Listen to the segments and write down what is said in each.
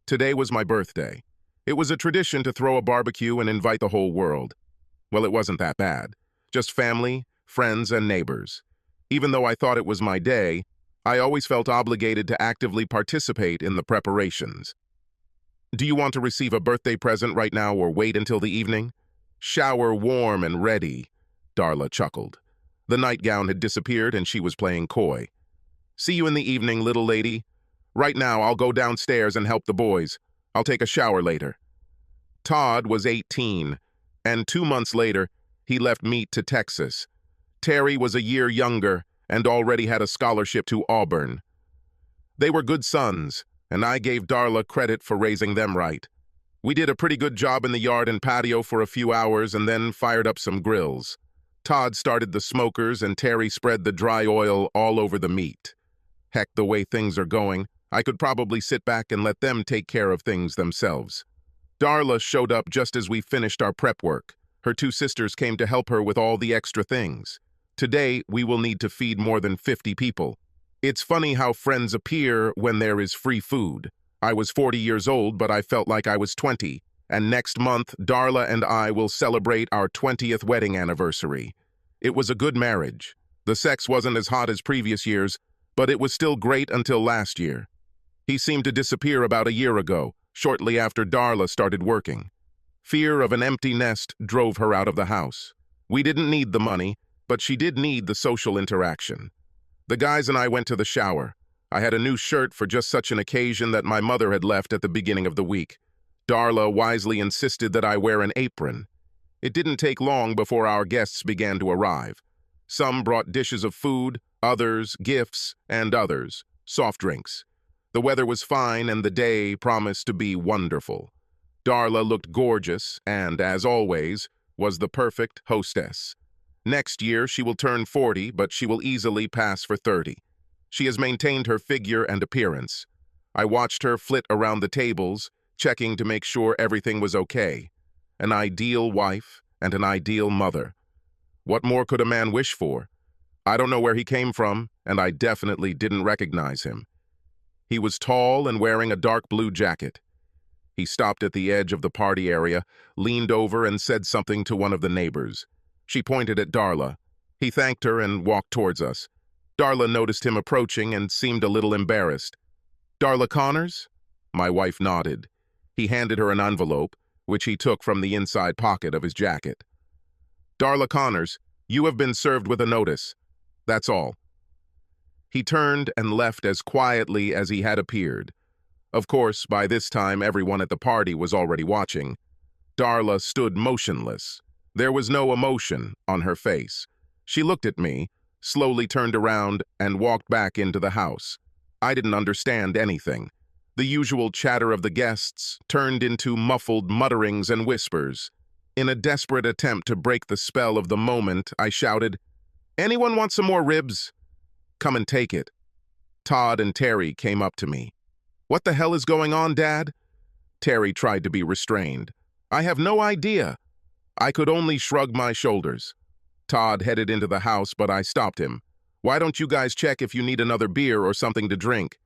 Today was my birthday. It was a tradition to throw a barbecue and invite the whole world. Well, it wasn't that bad. Just family, friends, and neighbors. Even though I thought it was my day, I always felt obligated to actively participate in the preparations. Do you want to receive a birthday present right now or wait until the evening? Shower warm and ready, Darla chuckled. The nightgown had disappeared and she was playing coy. See you in the evening, little lady. Right now, I'll go downstairs and help the boys. I'll take a shower later. Todd was 18, and 2 months later, he left Meat to Texas. Terry was a year younger and already had a scholarship to Auburn. They were good sons, and I gave Darla credit for raising them right. We did a pretty good job in the yard and patio for a few hours and then fired up some grills. Todd started the smokers and Terry spread the dry oil all over the meat. Heck, the way things are going, I could probably sit back and let them take care of things themselves. Darla showed up just as we finished our prep work. Her 2 sisters came to help her with all the extra things. Today, we will need to feed more than 50 people. It's funny how friends appear when there is free food. I was 40 years old, but I felt like I was 20. And next month, Darla and I will celebrate our 20th wedding anniversary. It was a good marriage. The sex wasn't as hot as previous years, but it was still great until last year. He seemed to disappear about a year ago, shortly after Darla started working. Fear of an empty nest drove her out of the house. We didn't need the money, but she did need the social interaction. The guys and I went to the shower. I had a new shirt for just such an occasion that my mother had left at the beginning of the week. Darla wisely insisted that I wear an apron. It didn't take long before our guests began to arrive. Some brought dishes of food, others gifts, and others soft drinks. The weather was fine and the day promised to be wonderful. Darla looked gorgeous and, as always, was the perfect hostess. Next year, she will turn 40, but she will easily pass for 30. She has maintained her figure and appearance. I watched her flit around the tables, checking to make sure everything was okay. An ideal wife and an ideal mother. What more could a man wish for? I don't know where he came from, and I definitely didn't recognize him. He was tall and wearing a dark blue jacket. He stopped at the edge of the party area, leaned over and said something to one of the neighbors. She pointed at Darla. He thanked her and walked towards us. Darla noticed him approaching and seemed a little embarrassed. "Darla Connors?" My wife nodded. He handed her an envelope, which he took from the inside pocket of his jacket. "Darla Connors, you have been served with a notice. That's all." He turned and left as quietly as he had appeared. Of course, by this time, everyone at the party was already watching. Darla stood motionless. There was no emotion on her face. She looked at me, slowly turned around, and walked back into the house. I didn't understand anything. The usual chatter of the guests turned into muffled mutterings and whispers. In a desperate attempt to break the spell of the moment, I shouted, "Anyone want some more ribs? Come and take it." Todd and Terry came up to me. "What the hell is going on, Dad?" Terry tried to be restrained. "I have no idea." I could only shrug my shoulders. Todd headed into the house, but I stopped him. "Why don't you guys check if you need another beer or something to drink?"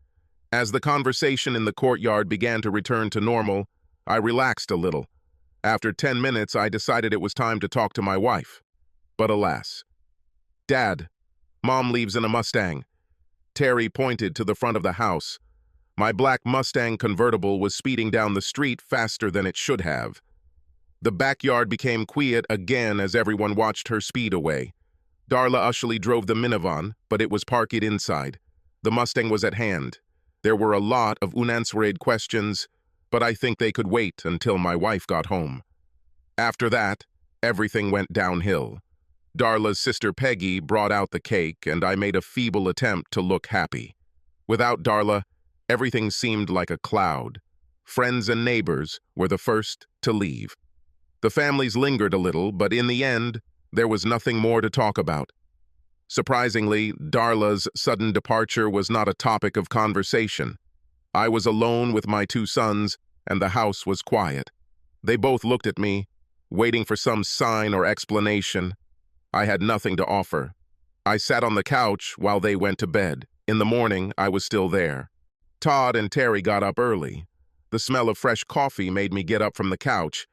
As the conversation in the courtyard began to return to normal, I relaxed a little. After 10 minutes, I decided it was time to talk to my wife. But alas. "Dad, Mom leaves in a Mustang." Terry pointed to the front of the house. My black Mustang convertible was speeding down the street faster than it should have. The backyard became quiet again as everyone watched her speed away. Darla usually drove the minivan, but it was parked inside. The Mustang was at hand. There were a lot of unanswered questions, but I think they could wait until my wife got home. After that, everything went downhill. Darla's sister Peggy brought out the cake, and I made a feeble attempt to look happy. Without Darla, everything seemed like a cloud. Friends and neighbors were the first to leave. The families lingered a little, but in the end, there was nothing more to talk about. Surprisingly, Darla's sudden departure was not a topic of conversation. I was alone with my 2 sons, and the house was quiet. They both looked at me, waiting for some sign or explanation. I had nothing to offer. I sat on the couch while they went to bed. In the morning, I was still there. Todd and Terry got up early. The smell of fresh coffee made me get up from the couch.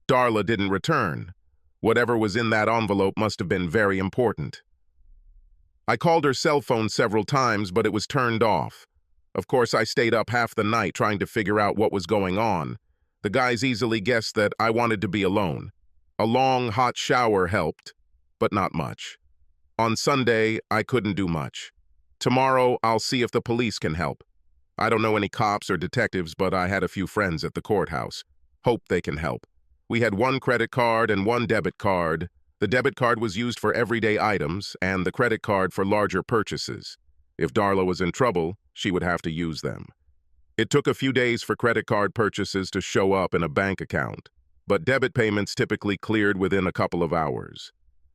Darla didn't return. Whatever was in that envelope must have been very important. I called her cell phone several times, but it was turned off. Of course, I stayed up half the night trying to figure out what was going on. The guys easily guessed that I wanted to be alone. A long, hot shower helped, but not much. On Sunday, I couldn't do much. Tomorrow, I'll see if the police can help. I don't know any cops or detectives, but I had a few friends at the courthouse. Hope they can help. We had one credit card and one debit card. The debit card was used for everyday items, and the credit card for larger purchases. If Darla was in trouble, she would have to use them. It took a few days for credit card purchases to show up in a bank account, but debit payments typically cleared within a couple of hours.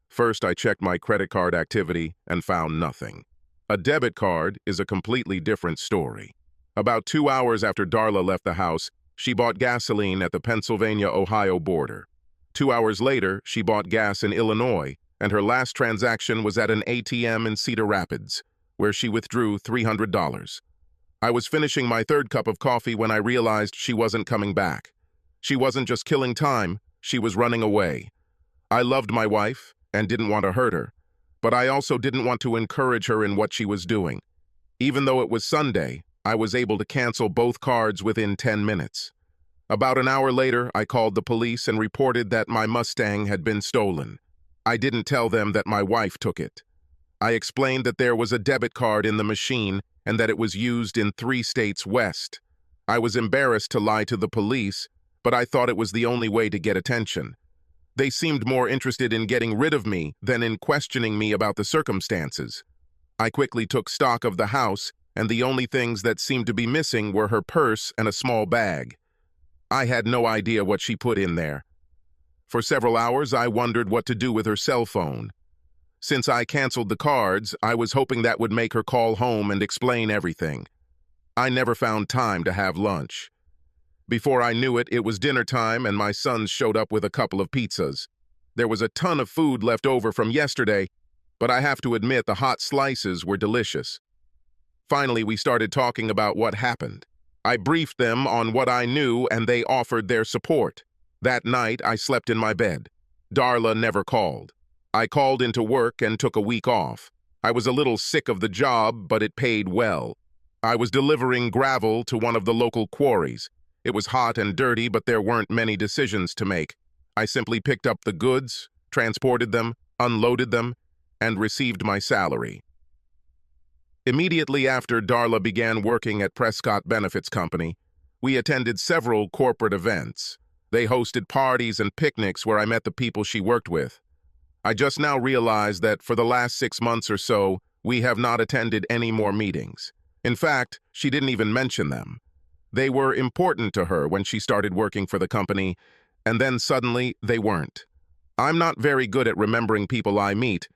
First, I checked my credit card activity and found nothing. A debit card is a completely different story. About 2 hours after Darla left the house, she bought gasoline at the Pennsylvania-Ohio border. 2 hours later, she bought gas in Illinois, and her last transaction was at an ATM in Cedar Rapids, where she withdrew $300. I was finishing my third cup of coffee when I realized she wasn't coming back. She wasn't just killing time, she was running away. I loved my wife and didn't want to hurt her, but I also didn't want to encourage her in what she was doing. Even though it was Sunday, I was able to cancel both cards within 10 minutes. About an hour later, I called the police and reported that my Mustang had been stolen. I didn't tell them that my wife took it. I explained that there was a debit card in the machine and that it was used in 3 states west. I was embarrassed to lie to the police, but I thought it was the only way to get attention. They seemed more interested in getting rid of me than in questioning me about the circumstances. I quickly took stock of the house, and the only things that seemed to be missing were her purse and a small bag. I had no idea what she put in there. For several hours, I wondered what to do with her cell phone. Since I canceled the cards, I was hoping that would make her call home and explain everything. I never found time to have lunch. Before I knew it, it was dinner time and my sons showed up with a couple of pizzas. There was a ton of food left over from yesterday, but I have to admit the hot slices were delicious. Finally, we started talking about what happened. I briefed them on what I knew and they offered their support. That night, I slept in my bed. Darla never called. I called into work and took a week off. I was a little sick of the job, but it paid well. I was delivering gravel to one of the local quarries. It was hot and dirty, but there weren't many decisions to make. I simply picked up the goods, transported them, unloaded them, and received my salary. Immediately after Darla began working at Prescott Benefits Company, we attended several corporate events. They hosted parties and picnics where I met the people she worked with. I just now realized that for the last 6 months or so, we have not attended any more meetings. In fact, she didn't even mention them. They were important to her when she started working for the company, and then suddenly they weren't. I'm not very good at remembering people I meet,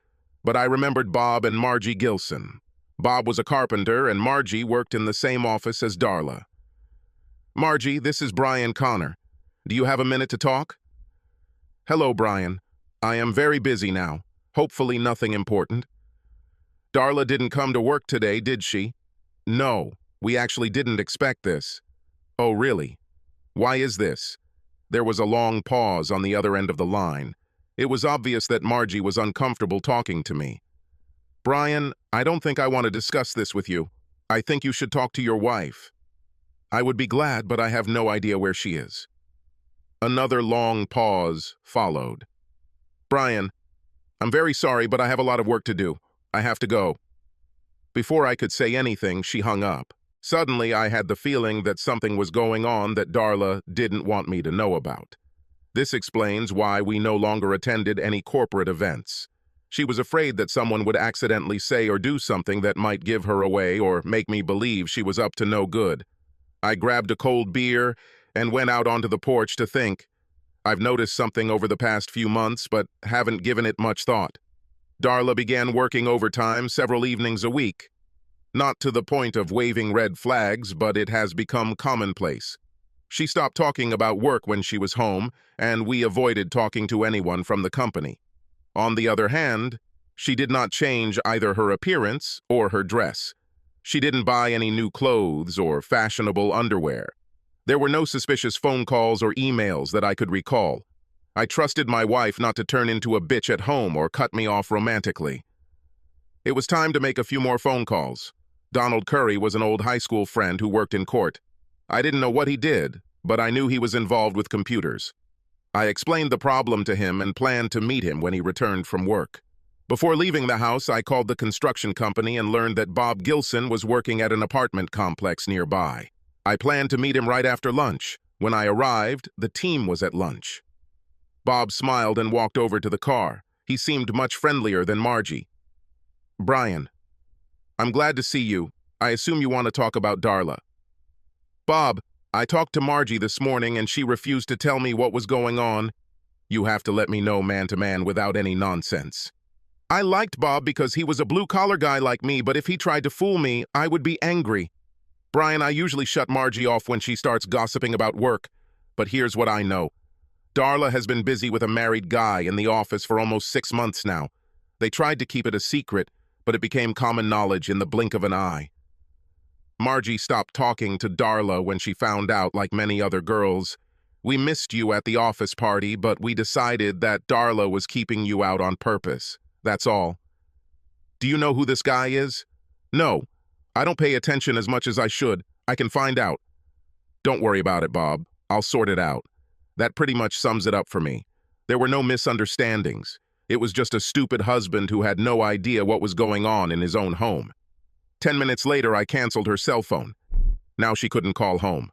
but I remembered Bob and Margie Gilson. Bob was a carpenter, and Margie worked in the same office as Darla. Margie, this is Brian Connor. Do you have a minute to talk? Hello, Brian. I am very busy now. Hopefully nothing important. Darla didn't come to work today, did she? No, we actually didn't expect this. Oh, really? Why is this? There was a long pause on the other end of the line. It was obvious that Margie was uncomfortable talking to me. Brian, I don't think I want to discuss this with you. I think you should talk to your wife. I would be glad, but I have no idea where she is. Another long pause followed. Brian, I'm very sorry, but I have a lot of work to do. I have to go. Before I could say anything, she hung up. Suddenly, I had the feeling that something was going on that Darla didn't want me to know about. This explains why we no longer attended any corporate events. She was afraid that someone would accidentally say or do something that might give her away or make me believe she was up to no good. I grabbed a cold beer and went out onto the porch to think. I've noticed something over the past few months, but haven't given it much thought. Darla began working overtime several evenings a week. Not to the point of waving red flags, but it has become commonplace. She stopped talking about work when she was home, and we avoided talking to anyone from the company. On the other hand, she did not change either her appearance or her dress. She didn't buy any new clothes or fashionable underwear. There were no suspicious phone calls or emails that I could recall. I trusted my wife not to turn into a bitch at home or cut me off romantically. It was time to make a few more phone calls. Donald Curry was an old high school friend who worked in court. I didn't know what he did, but I knew he was involved with computers. I explained the problem to him and planned to meet him when he returned from work. Before leaving the house, I called the construction company and learned that Bob Gilson was working at an apartment complex nearby. I planned to meet him right after lunch. When I arrived, the team was at lunch. Bob smiled and walked over to the car. He seemed much friendlier than Margie. "Brian, I'm glad to see you. I assume you want to talk about Darla." "Bob, I talked to Margie this morning and she refused to tell me what was going on. You have to let me know man to man without any nonsense." I liked Bob because he was a blue-collar guy like me, but if he tried to fool me, I would be angry. Brian, I usually shut Margie off when she starts gossiping about work, but here's what I know. Darla has been busy with a married guy in the office for almost 6 months now. They tried to keep it a secret, but it became common knowledge in the blink of an eye. Margie stopped talking to Darla when she found out, like many other girls. "We missed you at the office party, but we decided that Darla was keeping you out on purpose. That's all." "Do you know who this guy is?" "No. I don't pay attention as much as I should. I can find out." "Don't worry about it, Bob. I'll sort it out." That pretty much sums it up for me. There were no misunderstandings. It was just a stupid husband who had no idea what was going on in his own home. 10 minutes later, I canceled her cell phone. Now she couldn't call home.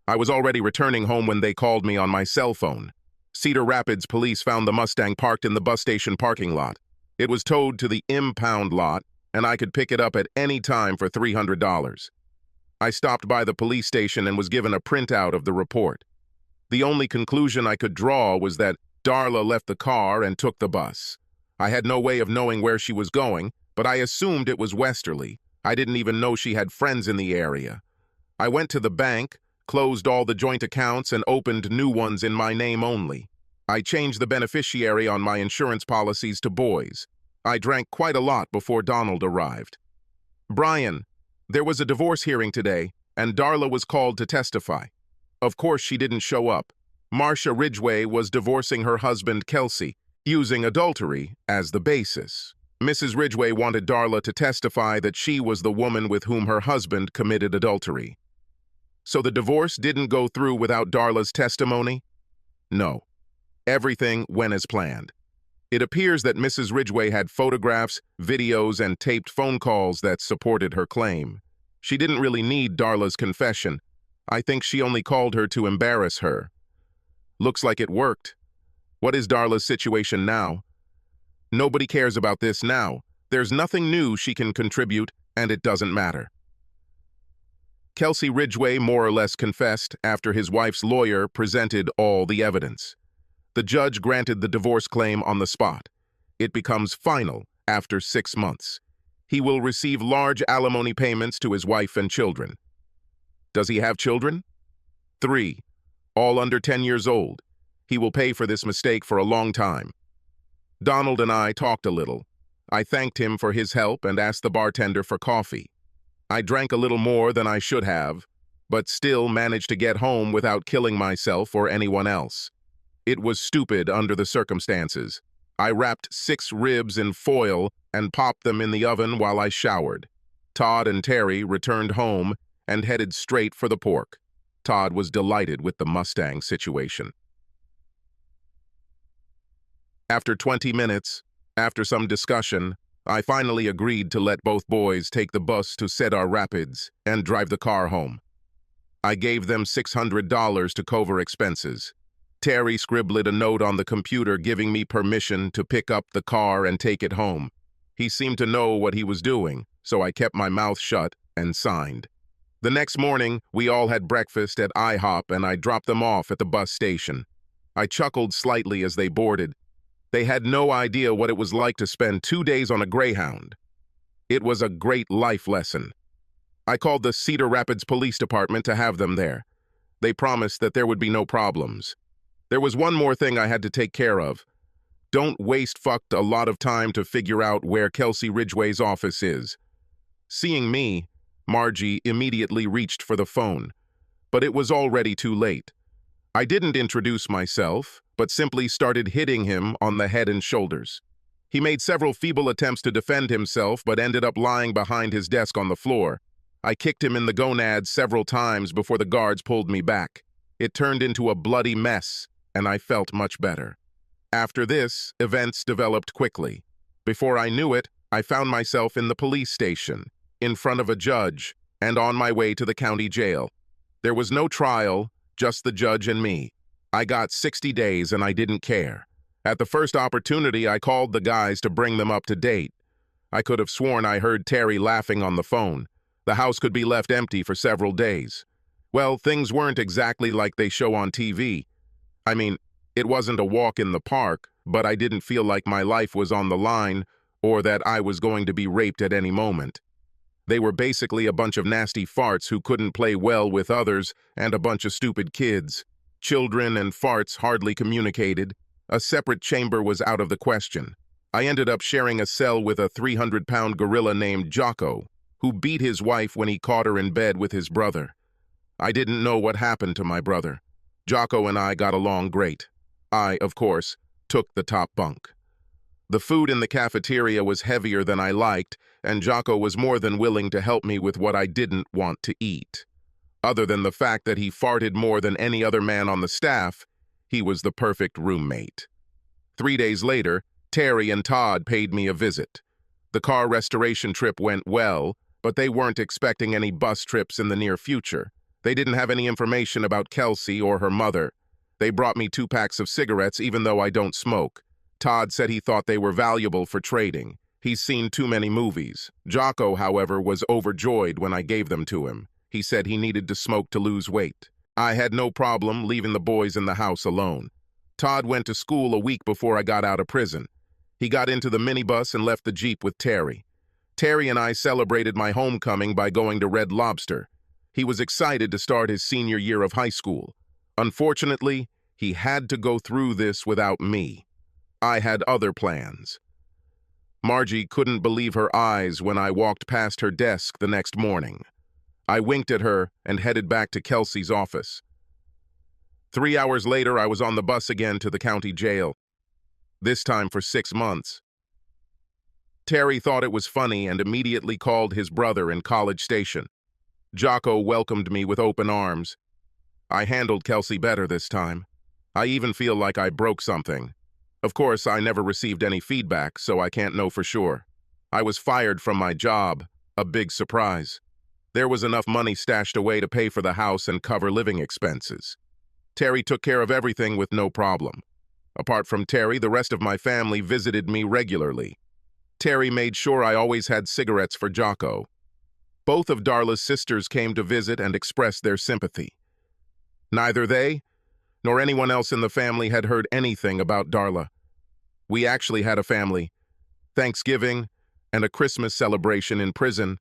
I was already returning home when they called me on my cell phone. Cedar Rapids police found the Mustang parked in the bus station parking lot. It was towed to the impound lot, and I could pick it up at any time for $300. I stopped by the police station and was given a printout of the report. The only conclusion I could draw was that Darla left the car and took the bus. I had no way of knowing where she was going, but I assumed it was westerly. I didn't even know she had friends in the area. I went to the bank, closed all the joint accounts, and opened new ones in my name only. I changed the beneficiary on my insurance policies to boys. I drank quite a lot before Donald arrived. "Brian, there was a divorce hearing today, and Darla was called to testify. Of course she didn't show up. Marcia Ridgway was divorcing her husband Kelsey, using adultery as the basis. Mrs. Ridgway wanted Darla to testify that she was the woman with whom her husband committed adultery. So the divorce didn't go through without Darla's testimony? No. Everything went as planned. It appears that Mrs. Ridgway had photographs, videos, and taped phone calls that supported her claim. She didn't really need Darla's confession. I think she only called her to embarrass her. Looks like it worked. What is Darla's situation now? Nobody cares about this now. There's nothing new she can contribute, and it doesn't matter." Kelsey Ridgway more or less confessed after his wife's lawyer presented all the evidence. The judge granted the divorce claim on the spot. It becomes final after 6 months. He will receive large alimony payments to his wife and children. Does he have children? 3, all under 10 years old. He will pay for this mistake for a long time. Donald and I talked a little. I thanked him for his help and asked the bartender for coffee. I drank a little more than I should have, but still managed to get home without killing myself or anyone else. It was stupid under the circumstances. I wrapped 6 ribs in foil and popped them in the oven while I showered. Todd and Terry returned home and headed straight for the pork. Todd was delighted with the Mustang situation. After 20 minutes, after some discussion, I finally agreed to let both boys take the bus to Cedar Rapids and drive the car home. I gave them $600 to cover expenses. Terry scribbled a note on the computer giving me permission to pick up the car and take it home. He seemed to know what he was doing, so I kept my mouth shut and signed. The next morning, we all had breakfast at IHOP and I dropped them off at the bus station. I chuckled slightly as they boarded. They had no idea what it was like to spend 2 days on a Greyhound. It was a great life lesson. I called the Cedar Rapids Police Department to have them there. They promised that there would be no problems. There was one more thing I had to take care of. Don't waste a lot of time to figure out where Kelsey Ridgway's office is. Seeing me, Margie immediately reached for the phone. but it was already too late. I didn't introduce myself, but simply started hitting him on the head and shoulders. He made several feeble attempts to defend himself, but ended up lying behind his desk on the floor. I kicked him in the gonads several times before the guards pulled me back. It turned into a bloody mess, and I felt much better. After this, events developed quickly. Before I knew it, I found myself in the police station, in front of a judge, and on my way to the county jail. There was no trial, just the judge and me. I got 60 days and I didn't care. At the first opportunity, I called the guys to bring them up to date. I could have sworn I heard Terry laughing on the phone. The house could be left empty for several days. Well, things weren't exactly like they show on TV. I mean, it wasn't a walk in the park, but I didn't feel like my life was on the line or that I was going to be raped at any moment. They were basically a bunch of nasty farts who couldn't play well with others and a bunch of stupid kids. Children and farts hardly communicated. A separate chamber was out of the question. I ended up sharing a cell with a 300-pound gorilla named Jocko, who beat his wife when he caught her in bed with his brother. I didn't know what happened to my brother. Jocko and I got along great. I, of course, took the top bunk. The food in the cafeteria was heavier than I liked, and Jocko was more than willing to help me with what I didn't want to eat. Other than the fact that he farted more than any other man on the staff, he was the perfect roommate. 3 days later, Terry and Todd paid me a visit. The car restoration trip went well, but they weren't expecting any bus trips in the near future. They didn't have any information about Kelsey or her mother. They brought me 2 packs of cigarettes even though I don't smoke. Todd said he thought they were valuable for trading. He's seen too many movies. Jocko, however, was overjoyed when I gave them to him. He said he needed to smoke to lose weight. I had no problem leaving the boys in the house alone. Todd went to school a week before I got out of prison. He got into the minibus and left the Jeep with Terry. Terry and I celebrated my homecoming by going to Red Lobster. He was excited to start his senior year of high school. Unfortunately, he had to go through this without me. I had other plans. Margie couldn't believe her eyes when I walked past her desk the next morning. I winked at her and headed back to Kelsey's office. 3 hours later, I was on the bus again to the county jail, this time for 6 months. Terry thought it was funny and immediately called his brother in College Station. Jocko welcomed me with open arms. I handled Kelsey better this time. I even feel like I broke something. Of course, I never received any feedback, so I can't know for sure. I was fired from my job, a big surprise. There was enough money stashed away to pay for the house and cover living expenses. Terry took care of everything with no problem. Apart from Terry, the rest of my family visited me regularly. Terry made sure I always had cigarettes for Jocko. Both of Darla's sisters came to visit and expressed their sympathy. Neither they nor anyone else in the family had heard anything about Darla. We actually had a family Thanksgiving and a Christmas celebration in prison.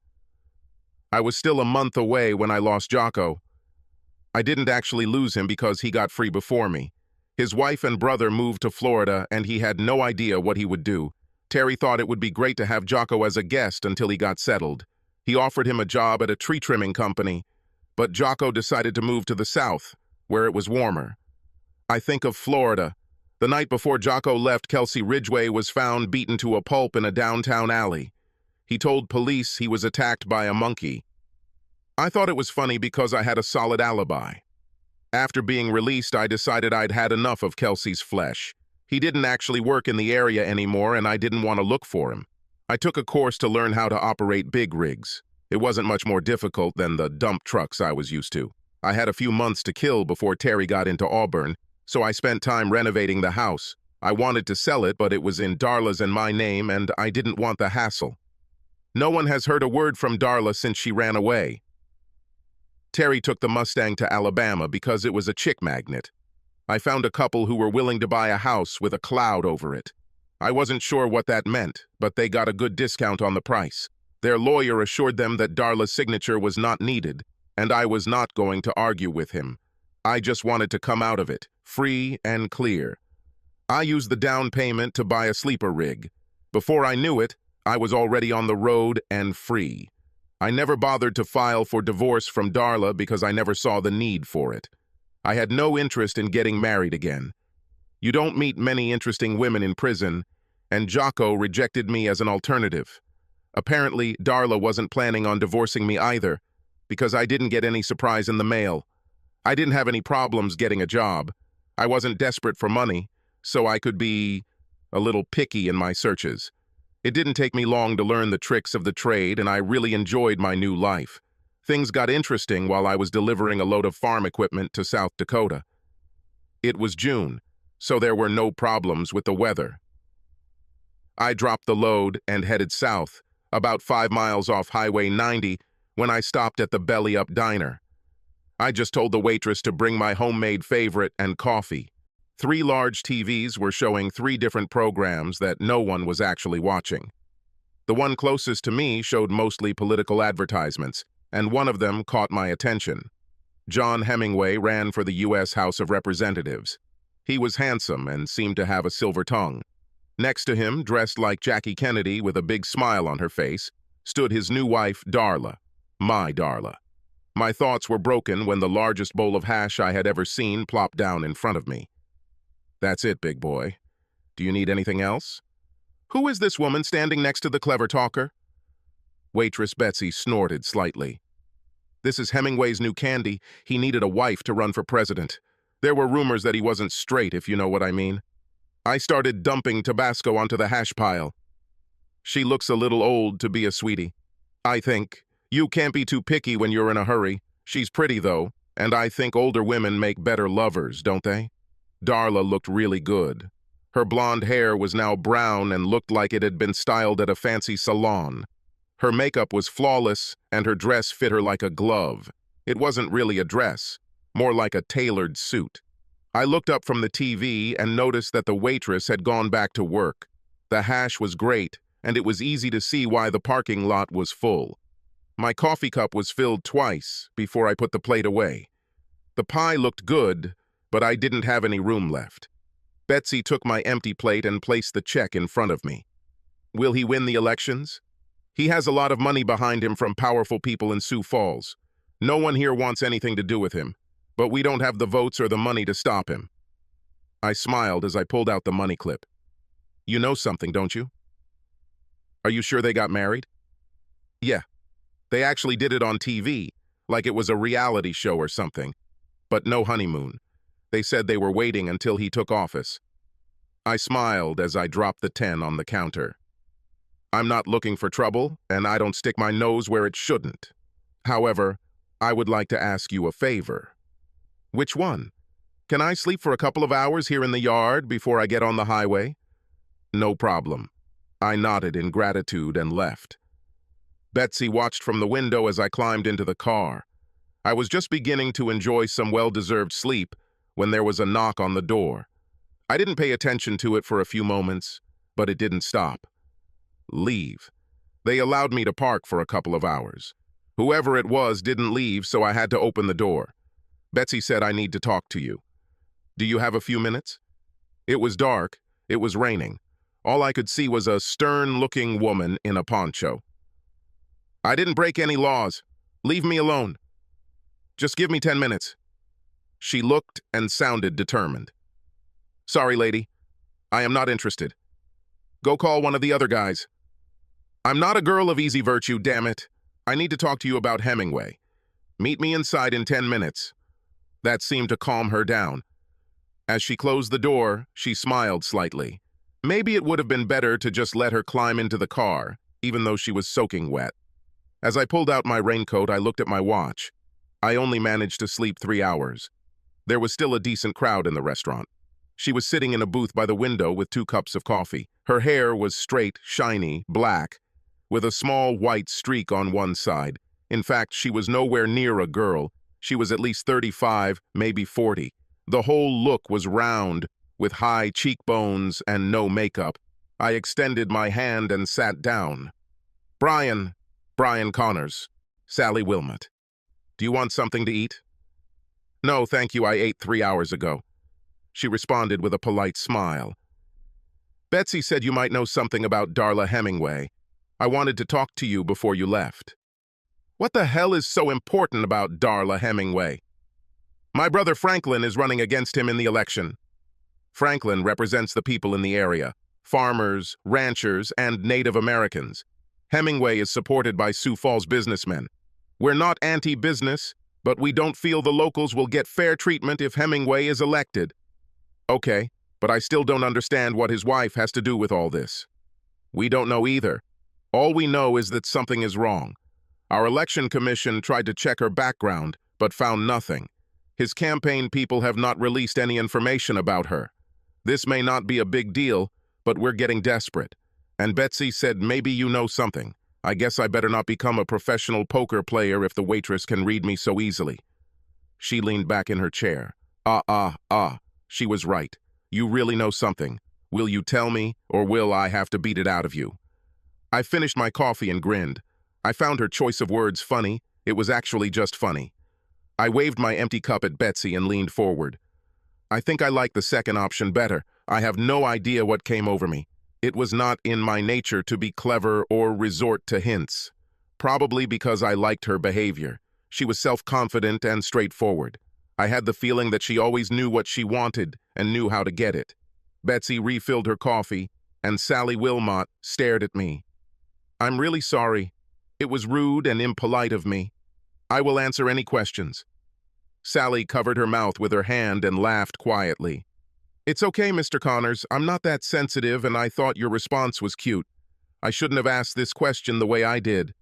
I was still a month away when I lost Jocko. I didn't actually lose him because he got free before me. His wife and brother moved to Florida and he had no idea what he would do. Terry thought it would be great to have Jocko as a guest until he got settled. He offered him a job at a tree trimming company, but Jocko decided to move to the south, where it was warmer. I think of Florida. The night before Jocko left, Kelsey Ridgway was found beaten to a pulp in a downtown alley. He told police he was attacked by a monkey. I thought it was funny because I had a solid alibi. After being released, I decided I'd had enough of Kelsey's flesh. He didn't actually work in the area anymore, and I didn't want to look for him. I took a course to learn how to operate big rigs. It wasn't much more difficult than the dump trucks I was used to. I had a few months to kill before Terry got into Auburn, so I spent time renovating the house. I wanted to sell it, but it was in Darla's and my name, and I didn't want the hassle. No one has heard a word from Darla since she ran away. Terry took the Mustang to Alabama because it was a chick magnet. I found a couple who were willing to buy a house with a cloud over it. I wasn't sure what that meant, but they got a good discount on the price. Their lawyer assured them that Darla's signature was not needed, and I was not going to argue with him. I just wanted to come out of it, free and clear. I used the down payment to buy a sleeper rig. Before I knew it, I was already on the road and free. I never bothered to file for divorce from Darla because I never saw the need for it. I had no interest in getting married again. You don't meet many interesting women in prison, and Jocko rejected me as an alternative. Apparently, Darla wasn't planning on divorcing me either, because I didn't get any surprise in the mail. I didn't have any problems getting a job. I wasn't desperate for money, so I could be a little picky in my searches. It didn't take me long to learn the tricks of the trade, and I really enjoyed my new life. Things got interesting while I was delivering a load of farm equipment to South Dakota. It was June, so there were no problems with the weather. I dropped the load and headed south, about 5 miles off Highway 90, when I stopped at the Belly Up Diner. I just told the waitress to bring my homemade favorite and coffee. 3 large TVs were showing 3 different programs that no one was actually watching. The one closest to me showed mostly political advertisements, and one of them caught my attention. John Hemingway ran for the U.S. House of Representatives. He was handsome and seemed to have a silver tongue. Next to him, dressed like Jackie Kennedy with a big smile on her face, stood his new wife, Darla, my Darla. My thoughts were broken when the largest bowl of hash I had ever seen plopped down in front of me. That's it, big boy. Do you need anything else? Who is this woman standing next to the clever talker? Waitress Betsy snorted slightly. This is Hemingway's new candy. He needed a wife to run for president. There were rumors that he wasn't straight, if you know what I mean. I started dumping Tabasco onto the hash pile. She looks a little old to be a sweetie. I think. You can't be too picky when you're in a hurry. She's pretty, though, and I think older women make better lovers, don't they? Darla looked really good. Her blonde hair was now brown and looked like it had been styled at a fancy salon. Her makeup was flawless, and her dress fit her like a glove. It wasn't really a dress, more like a tailored suit. I looked up from the TV and noticed that the waitress had gone back to work. The hash was great, and it was easy to see why the parking lot was full. My coffee cup was filled twice before I put the plate away. The pie looked good, but I didn't have any room left. Betsy took my empty plate and placed the check in front of me. Will he win the elections? He has a lot of money behind him from powerful people in Sioux Falls. No one here wants anything to do with him, but we don't have the votes or the money to stop him. I smiled as I pulled out the money clip. You know something, don't you? Are you sure they got married? Yeah. They actually did it on TV, like it was a reality show or something. But no honeymoon. They said they were waiting until he took office. I smiled as I dropped the 10 on the counter. I'm not looking for trouble, and I don't stick my nose where it shouldn't. However, I would like to ask you a favor. Which one? Can I sleep for a couple of hours here in the yard before I get on the highway? No problem. I nodded in gratitude and left. Betsy watched from the window as I climbed into the car. I was just beginning to enjoy some well-deserved sleep when there was a knock on the door. I didn't pay attention to it for a few moments, but it didn't stop. Leave. They allowed me to park for a couple of hours. Whoever it was didn't leave, so I had to open the door. Betsy said, I need to talk to you. Do you have a few minutes? It was dark. It was raining. All I could see was a stern-looking woman in a poncho. I didn't break any laws. Leave me alone. Just give me 10 minutes. She looked and sounded determined. Sorry, lady. I am not interested. Go call one of the other guys. I'm not a girl of easy virtue, damn it. I need to talk to you about Hemingway. Meet me inside in 10 minutes. That seemed to calm her down. As she closed the door, she smiled slightly. Maybe it would have been better to just let her climb into the car, even though she was soaking wet. As I pulled out my raincoat, I looked at my watch. I only managed to sleep 3 hours. There was still a decent crowd in the restaurant. She was sitting in a booth by the window with 2 cups of coffee. Her hair was straight, shiny, black, with a small white streak on one side. In fact, she was nowhere near a girl. She was at least 35, maybe 40. The whole look was round, with high cheekbones and no makeup. I extended my hand and sat down. Brian Connors, Sally Wilmot. Do you want something to eat? No, thank you, I ate 3 hours ago. She responded with a polite smile. Betsy said you might know something about Darla Hemingway. I wanted to talk to you before you left. What the hell is so important about Darla Hemingway? My brother Franklin is running against him in the election. Franklin represents the people in the area, farmers, ranchers, and Native Americans. Hemingway is supported by Sioux Falls businessmen. We're not anti-business, but we don't feel the locals will get fair treatment if Hemingway is elected. Okay, but I still don't understand what his wife has to do with all this. We don't know either. All we know is that something is wrong. Our election commission tried to check her background, but found nothing. His campaign people have not released any information about her. This may not be a big deal, but we're getting desperate. And Betsy said, maybe you know something. I guess I better not become a professional poker player if the waitress can read me so easily. She leaned back in her chair. She was right. You really know something. Will you tell me, or will I have to beat it out of you? I finished my coffee and grinned. I found her choice of words funny. It was actually just funny. I waved my empty cup at Betsy and leaned forward. I think I like the second option better. I have no idea what came over me. It was not in my nature to be clever or resort to hints. Probably because I liked her behavior. She was self-confident and straightforward. I had the feeling that she always knew what she wanted and knew how to get it. Betsy refilled her coffee, and Sally Wilmot stared at me. I'm really sorry. It was rude and impolite of me. I will answer any questions. Sally covered her mouth with her hand and laughed quietly. It's okay, Mr. Connors. I'm not that sensitive, and I thought your response was cute. I shouldn't have asked this question the way I did.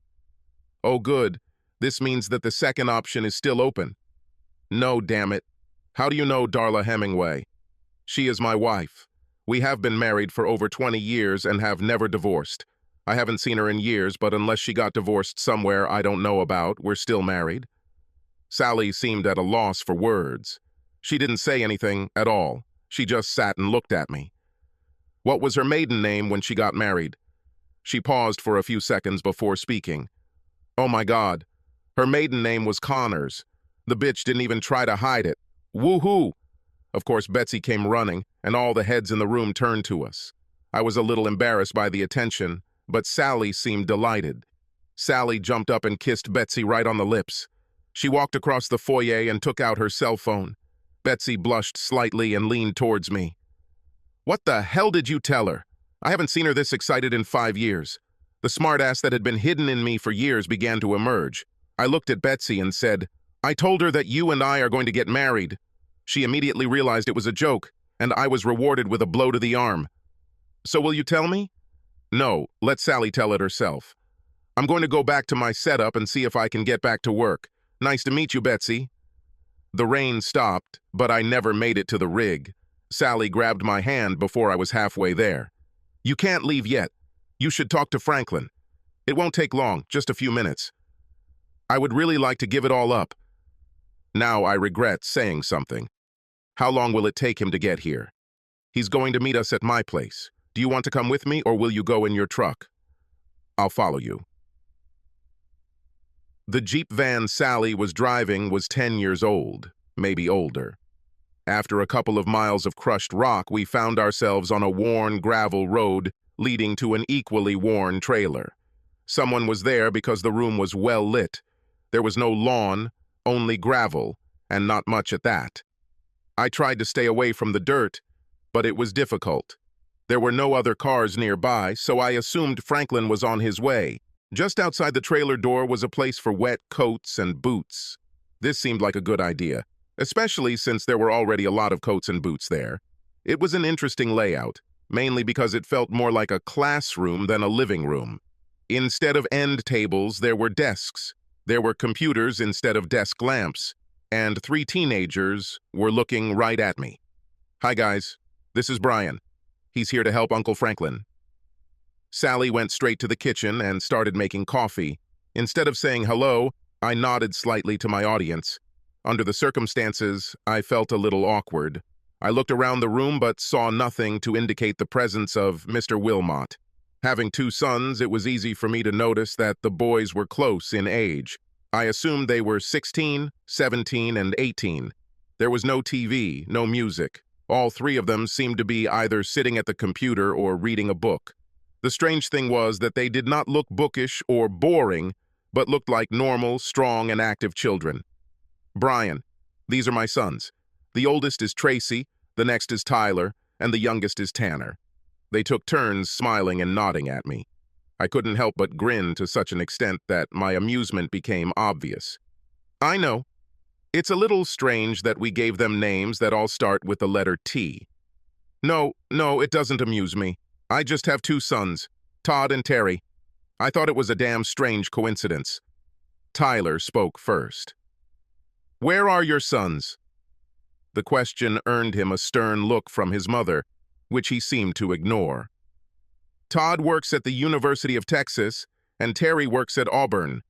Oh, good. This means that the second option is still open. No, damn it. How do you know Darla Hemingway? She is my wife. We have been married for over 20 years and have never divorced. I haven't seen her in years, but unless she got divorced somewhere I don't know about, we're still married. Sally seemed at a loss for words. She didn't say anything at all. She just sat and looked at me. What was her maiden name when she got married? She paused for a few seconds before speaking. Oh my God. Her maiden name was Connors. The bitch didn't even try to hide it. Woohoo! Of course, Betsy came running, and all the heads in the room turned to us. I was a little embarrassed by the attention, but Sally seemed delighted. Sally jumped up and kissed Betsy right on the lips. She walked across the foyer and took out her cell phone. Betsy blushed slightly and leaned towards me. What the hell did you tell her? I haven't seen her this excited in 5 years. The smartass that had been hidden in me for years began to emerge. I looked at Betsy and said, I told her that you and I are going to get married. She immediately realized it was a joke, and I was rewarded with a blow to the arm. So will you tell me? No, let Sally tell it herself. I'm going to go back to my setup and see if I can get back to work. Nice to meet you, Betsy. The rain stopped, but I never made it to the rig. Sally grabbed my hand before I was halfway there. You can't leave yet. You should talk to Franklin. It won't take long, just a few minutes. I would really like to give it all up. Now I regret saying something. How long will it take him to get here? He's going to meet us at my place. Do you want to come with me, or will you go in your truck? I'll follow you. The Jeep van Sally was driving was 10 years old, maybe older. After a couple of miles of crushed rock, we found ourselves on a worn gravel road leading to an equally worn trailer. Someone was there because the room was well lit. There was no lawn, only gravel, and not much at that. I tried to stay away from the dirt, but it was difficult. There were no other cars nearby, so I assumed Franklin was on his way. Just outside the trailer door was a place for wet coats and boots. This seemed like a good idea, especially since there were already a lot of coats and boots there. It was an interesting layout, mainly because it felt more like a classroom than a living room. Instead of end tables, there were desks. There were computers instead of desk lamps, and 3 teenagers were looking right at me. Hi guys, this is Brian. He's here to help Uncle Franklin. Sally went straight to the kitchen and started making coffee. Instead of saying hello, I nodded slightly to my audience. Under the circumstances, I felt a little awkward. I looked around the room but saw nothing to indicate the presence of Mr. Wilmot. Having 2 sons, it was easy for me to notice that the boys were close in age. I assumed they were 16, 17, and 18. There was no TV, no music. All 3 of them seemed to be either sitting at the computer or reading a book. The strange thing was that they did not look bookish or boring, but looked like normal, strong, and active children. Brian, these are my sons. The oldest is Tracy, the next is Tyler, and the youngest is Tanner. They took turns smiling and nodding at me. I couldn't help but grin to such an extent that my amusement became obvious. I know. It's a little strange that we gave them names that all start with the letter T. No, it doesn't amuse me. I just have two sons, Todd and Terry. I thought it was a damn strange coincidence. Tyler spoke first. Where are your sons? The question earned him a stern look from his mother, which he seemed to ignore. Todd works at the University of Texas, and Terry works at Auburn.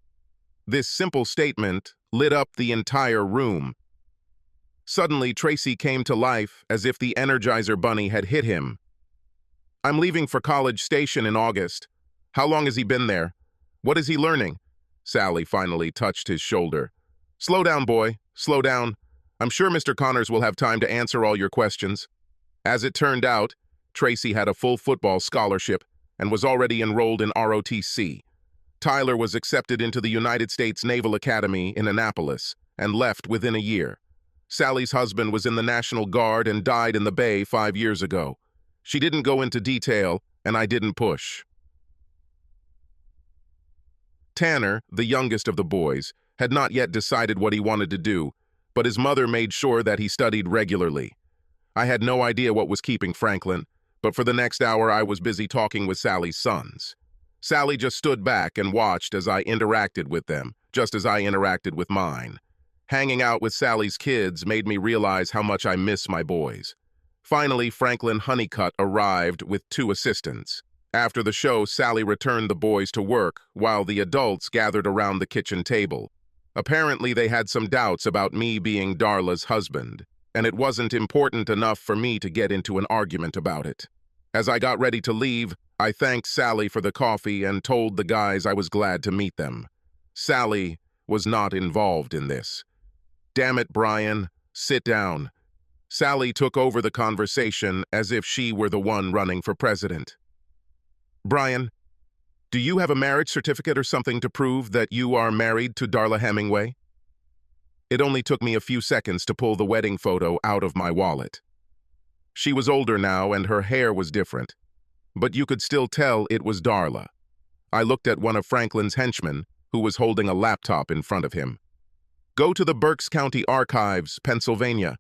This simple statement lit up the entire room. Suddenly, Tracy came to life as if the Energizer Bunny had hit him. I'm leaving for College Station in August. How long has he been there? What is he learning? Sally finally touched his shoulder. Slow down, boy. Slow down. I'm sure Mr. Connors will have time to answer all your questions. As it turned out, Tracy had a full football scholarship and was already enrolled in ROTC. Tyler was accepted into the United States Naval Academy in Annapolis and left within a year. Sally's husband was in the National Guard and died in the Bay 5 years ago. She didn't go into detail, and I didn't push. Tanner, the youngest of the boys, had not yet decided what he wanted to do, but his mother made sure that he studied regularly. I had no idea what was keeping Franklin, but for the next hour I was busy talking with Sally's sons. Sally just stood back and watched as I interacted with them, just as I interacted with mine. Hanging out with Sally's kids made me realize how much I miss my boys. Finally, Franklin Honeycutt arrived with 2 assistants. After the show, Sally returned the boys to work, while the adults gathered around the kitchen table. Apparently, they had some doubts about me being Darla's husband, and it wasn't important enough for me to get into an argument about it. As I got ready to leave, I thanked Sally for the coffee and told the guys I was glad to meet them. Sally was not involved in this. Damn it, Brian, sit down. Sally took over the conversation as if she were the one running for president. Brian, do you have a marriage certificate or something to prove that you are married to Darla Hemingway? It only took me a few seconds to pull the wedding photo out of my wallet. She was older now and her hair was different, but you could still tell it was Darla. I looked at one of Franklin's henchmen, who was holding a laptop in front of him. Go to the Berks County Archives, Pennsylvania.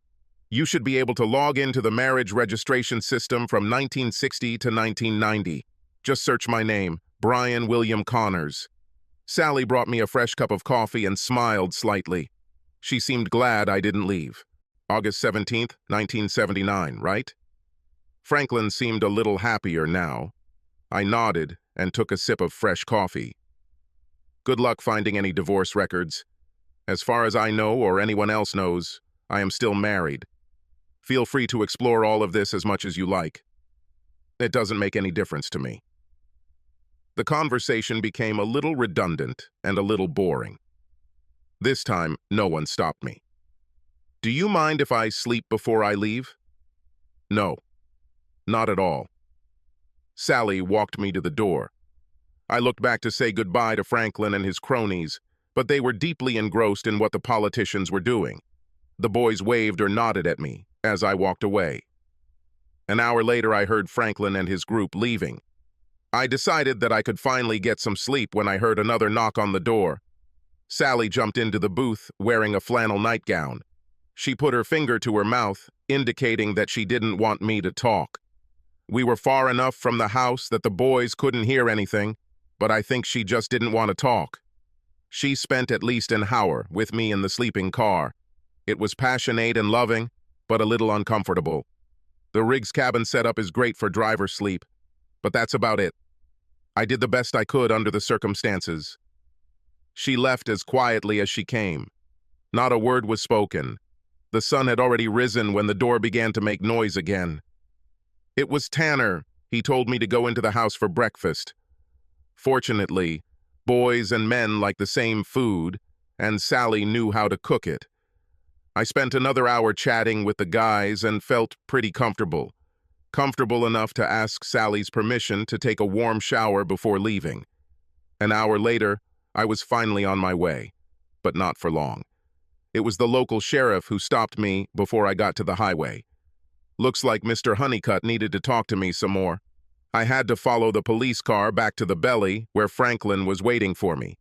You should be able to log into the marriage registration system from 1960 to 1990. Just search my name, Brian William Connors. Sally brought me a fresh cup of coffee and smiled slightly. She seemed glad I didn't leave. August 17th, 1979, right? Franklin seemed a little happier now. I nodded and took a sip of fresh coffee. Good luck finding any divorce records. As far as I know or anyone else knows, I am still married. Feel free to explore all of this as much as you like. It doesn't make any difference to me. The conversation became a little redundant and a little boring. This time, no one stopped me. Do you mind if I sleep before I leave? No, not at all. Sally walked me to the door. I looked back to say goodbye to Franklin and his cronies, but they were deeply engrossed in what the politicians were doing. The boys waved or nodded at me as I walked away. An hour later, I heard Franklin and his group leaving. I decided that I could finally get some sleep when I heard another knock on the door. Sally jumped into the booth wearing a flannel nightgown. She put her finger to her mouth, indicating that she didn't want me to talk. We were far enough from the house that the boys couldn't hear anything, but I think she just didn't want to talk. She spent at least an hour with me in the sleeping car. It was passionate and loving, but a little uncomfortable. The rig's cabin setup is great for driver sleep, but that's about it. I did the best I could under the circumstances. She left as quietly as she came. Not a word was spoken. The sun had already risen when the door began to make noise again. It was Tanner. He told me to go into the house for breakfast. Fortunately, boys and men like the same food, and Sally knew how to cook it. I spent another hour chatting with the guys and felt pretty comfortable. Comfortable enough to ask Sally's permission to take a warm shower before leaving. An hour later, I was finally on my way, but not for long. It was the local sheriff who stopped me before I got to the highway. Looks like Mr. Honeycutt needed to talk to me some more. I had to follow the police car back to the belly where Franklin was waiting for me.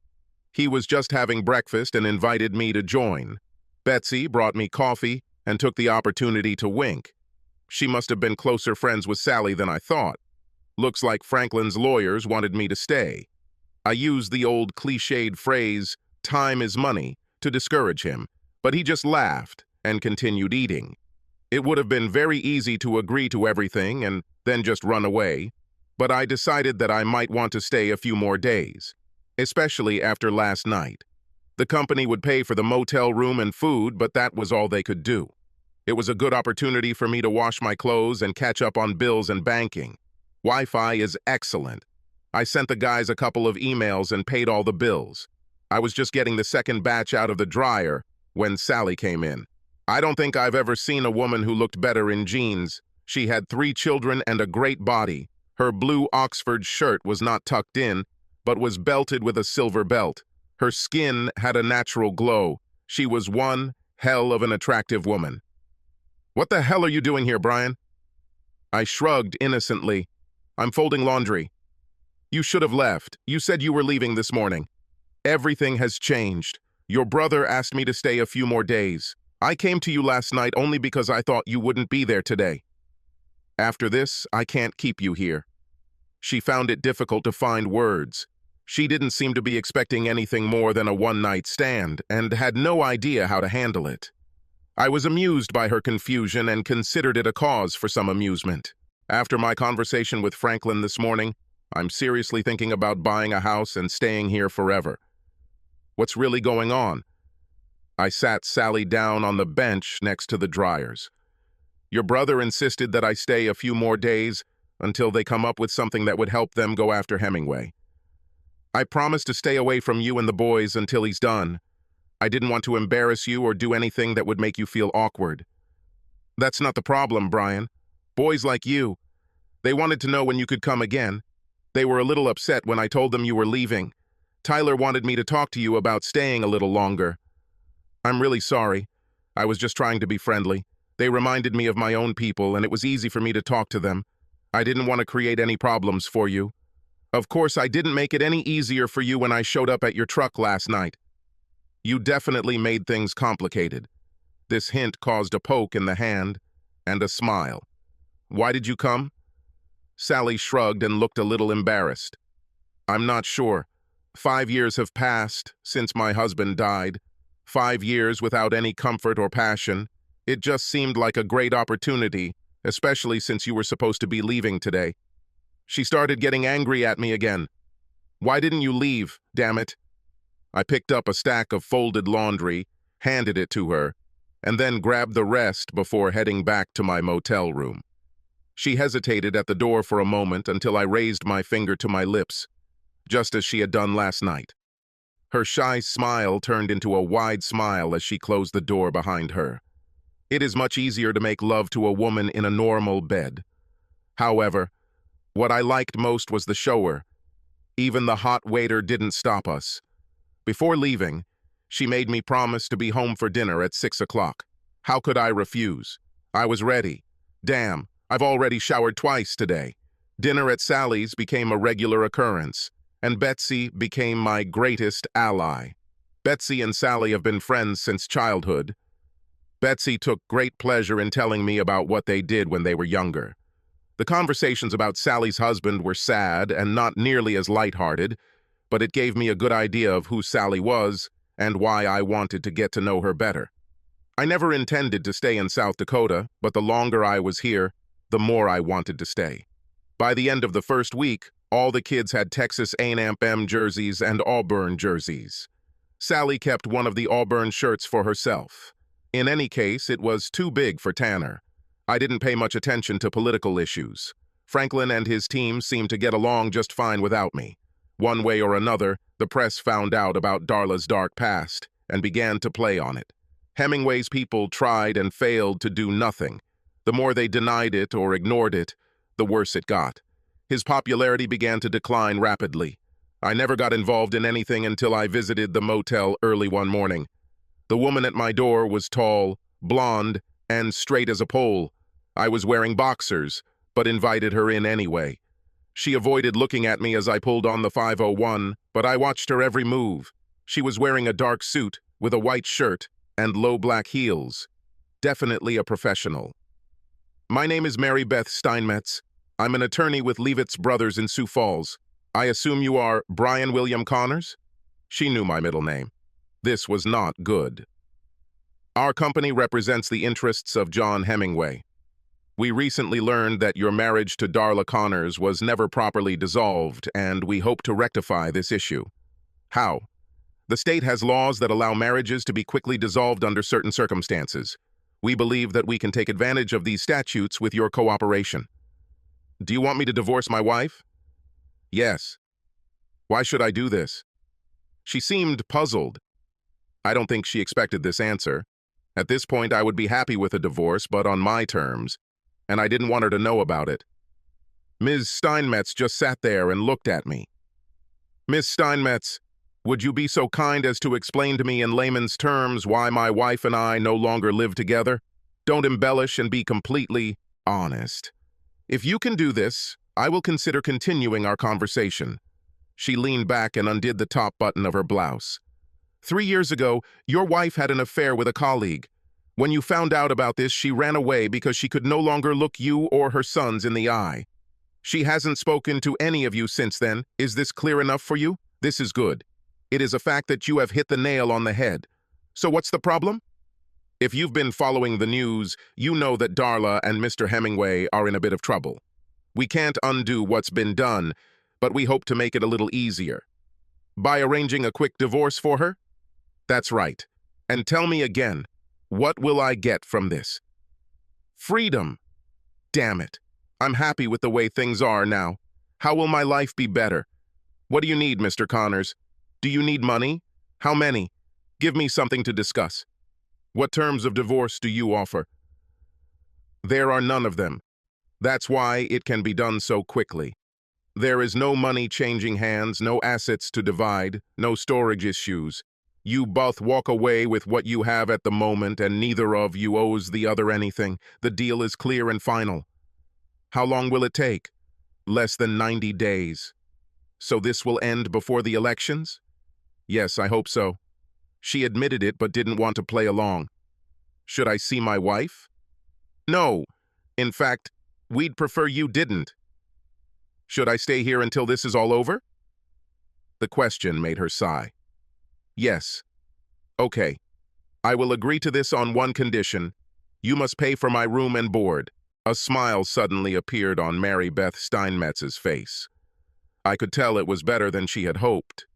He was just having breakfast and invited me to join. Betsy brought me coffee and took the opportunity to wink. She must have been closer friends with Sally than I thought. Looks like Franklin's lawyers wanted me to stay. I used the old cliched phrase, "time is money," to discourage him, but he just laughed and continued eating. It would have been very easy to agree to everything and then just run away, but I decided that I might want to stay a few more days, especially after last night. The company would pay for the motel room and food, but that was all they could do. It was a good opportunity for me to wash my clothes and catch up on bills and banking. Wi-Fi is excellent. I sent the guys a couple of emails and paid all the bills. I was just getting the second batch out of the dryer when Sally came in. I don't think I've ever seen a woman who looked better in jeans. She had 3 children and a great body. Her blue Oxford shirt was not tucked in, but was belted with a silver belt. Her skin had a natural glow. She was one hell of an attractive woman. "What the hell are you doing here, Brian?" I shrugged innocently. "I'm folding laundry." "You should have left. You said you were leaving this morning." "Everything has changed. Your brother asked me to stay a few more days. I came to you last night only because I thought you wouldn't be there today. After this, I can't keep you here." She found it difficult to find words. She didn't seem to be expecting anything more than a one-night stand and had no idea how to handle it. I was amused by her confusion and considered it a cause for some amusement. After my conversation with Franklin this morning, I'm seriously thinking about buying a house and staying here forever. What's really going on? I sat Sally down on the bench next to the dryers. Your brother insisted that I stay a few more days until they come up with something that would help them go after Hemingway. I promised to stay away from you and the boys until he's done. I didn't want to embarrass you or do anything that would make you feel awkward. That's not the problem, Brian. Boys like you, they wanted to know when you could come again. They were a little upset when I told them you were leaving. Tyler wanted me to talk to you about staying a little longer. I'm really sorry. I was just trying to be friendly. They reminded me of my own people, and it was easy for me to talk to them. I didn't want to create any problems for you. Of course, I didn't make it any easier for you when I showed up at your truck last night. You definitely made things complicated. This hint caused a poke in the hand and a smile. Why did you come? Sally shrugged and looked a little embarrassed. I'm not sure. 5 years have passed since my husband died. 5 years without any comfort or passion. It just seemed like a great opportunity, especially since you were supposed to be leaving today. She started getting angry at me again. Why didn't you leave, damn it? I picked up a stack of folded laundry, handed it to her, and then grabbed the rest before heading back to my motel room. She hesitated at the door for a moment until I raised my finger to my lips, just as she had done last night. Her shy smile turned into a wide smile as she closed the door behind her. It is much easier to make love to a woman in a normal bed. However, what I liked most was the shower. Even the hot waiter didn't stop us. Before leaving, she made me promise to be home for dinner at 6 o'clock. How could I refuse? I was ready. Damn, I've already showered twice today. Dinner at Sally's became a regular occurrence, and Betsy became my greatest ally. Betsy and Sally have been friends since childhood. Betsy took great pleasure in telling me about what they did when they were younger. The conversations about Sally's husband were sad and not nearly as lighthearted, but it gave me a good idea of who Sally was and why I wanted to get to know her better. I never intended to stay in South Dakota, but the longer I was here, the more I wanted to stay. By the end of the first week, all the kids had Texas A&M jerseys and Auburn jerseys. Sally kept one of the Auburn shirts for herself. In any case, it was too big for Tanner. I didn't pay much attention to political issues. Franklin and his team seemed to get along just fine without me. One way or another, the press found out about Darla's dark past and began to play on it. Hemingway's people tried and failed to do nothing. The more they denied it or ignored it, the worse it got. His popularity began to decline rapidly. I never got involved in anything until I visited the motel early one morning. The woman at my door was tall, blonde, and straight as a pole. I was wearing boxers, but invited her in anyway. She avoided looking at me as I pulled on the 501, but I watched her every move. She was wearing a dark suit with a white shirt and low black heels. Definitely a professional. My name is Mary Beth Steinmetz. I'm an attorney with Leavitt's Brothers in Sioux Falls. I assume you are Brian William Connors? She knew my middle name. This was not good. Our company represents the interests of John Hemingway. We recently learned that your marriage to Darla Connors was never properly dissolved, and we hope to rectify this issue. How? The state has laws that allow marriages to be quickly dissolved under certain circumstances. We believe that we can take advantage of these statutes with your cooperation. Do you want me to divorce my wife? Yes. Why should I do this? She seemed puzzled. I don't think she expected this answer. At this point, I would be happy with a divorce, but on my terms, and I didn't want her to know about it. Ms. Steinmetz just sat there and looked at me. Miss Steinmetz, would you be so kind as to explain to me in layman's terms why my wife and I no longer live together? Don't embellish and be completely honest. If you can do this, I will consider continuing our conversation. She leaned back and undid the top button of her blouse. 3 years ago, your wife had an affair with a colleague. When you found out about this, she ran away because she could no longer look you or her sons in the eye. She hasn't spoken to any of you since then. Is this clear enough for you? This is good. It is a fact that you have hit the nail on the head. So what's the problem? If you've been following the news, you know that Darla and Mr. Hemingway are in a bit of trouble. We can't undo what's been done, but we hope to make it a little easier. By arranging a quick divorce for her? That's right. And tell me again, what will I get from this? Freedom. Damn it. I'm happy with the way things are now. How will my life be better? What do you need, Mr. Connors? Do you need money? How many? Give me something to discuss. What terms of divorce do you offer? There are none of them. That's why it can be done so quickly. There is no money changing hands, no assets to divide, no storage issues. You both walk away with what you have at the moment, and neither of you owes the other anything. The deal is clear and final. How long will it take? Less than 90 days. So this will end before the elections? Yes, I hope so. She admitted it but didn't want to play along. Should I see my wife? No. In fact, we'd prefer you didn't. Should I stay here until this is all over? The question made her sigh. Yes. Okay. I will agree to this on one condition. You must pay for my room and board. A smile suddenly appeared on Mary Beth Steinmetz's face. I could tell it was better than she had hoped.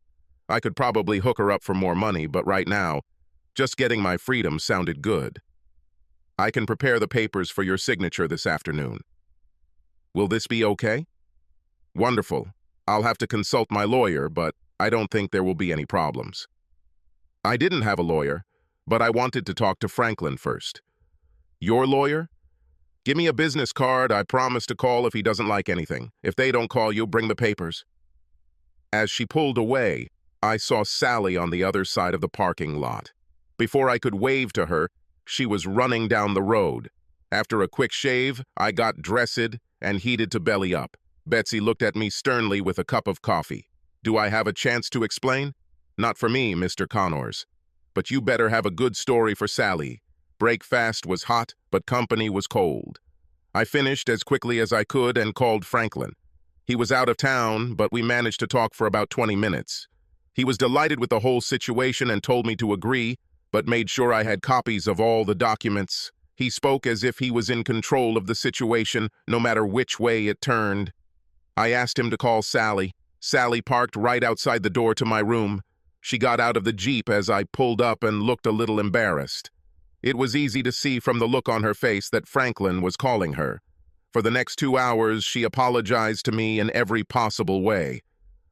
I could probably hook her up for more money, but right now, just getting my freedom sounded good. I can prepare the papers for your signature this afternoon. Will this be okay? Wonderful. I'll have to consult my lawyer, but I don't think there will be any problems. I didn't have a lawyer, but I wanted to talk to Franklin first. Your lawyer? Give me a business card. I promise to call if he doesn't like anything. If they don't call you, bring the papers. As she pulled away, I saw Sally on the other side of the parking lot. Before I could wave to her, she was running down the road. After a quick shave, I got dressed and heated to belly up. Betsy looked at me sternly with a cup of coffee. Do I have a chance to explain? Not for me, Mr. Connors. But you better have a good story for Sally. Breakfast was hot, but company was cold. I finished as quickly as I could and called Franklin. He was out of town, but we managed to talk for about 20 minutes. He was delighted with the whole situation and told me to agree, but made sure I had copies of all the documents. He spoke as if he was in control of the situation, no matter which way it turned. I asked him to call Sally. Sally parked right outside the door to my room. She got out of the Jeep as I pulled up and looked a little embarrassed. It was easy to see from the look on her face that Franklin was calling her. For the next 2 hours, she apologized to me in every possible way.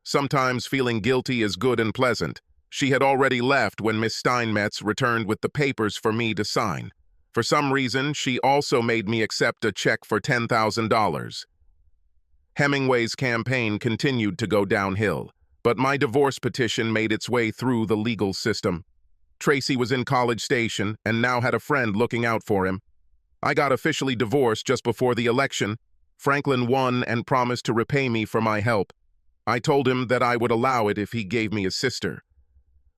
Sometimes feeling guilty is good and pleasant. She had already left when Miss Steinmetz returned with the papers for me to sign. For some reason, she also made me accept a check for $10,000. Hemingway's campaign continued to go downhill, But my divorce petition made its way through the legal system. Tracy was in College Station and now had a friend looking out for him. I got officially divorced just before the election. Franklin won and promised to repay me for my help. I told him that I would allow it if he gave me a sister.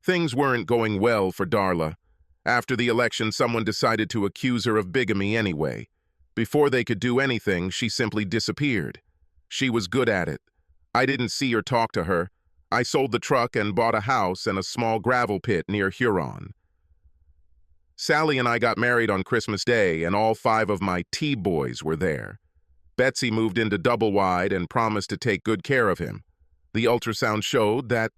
Things weren't going well for Darla. After the election, someone decided to accuse her of bigamy anyway. Before they could do anything, she simply disappeared. She was good at it. I didn't see or talk to her. I sold the truck and bought a house and a small gravel pit near Huron. Sally and I got married on Christmas Day, and all 5 of my T-boys were there. Betsy moved into double wide and promised to take good care of him. The ultrasound showed that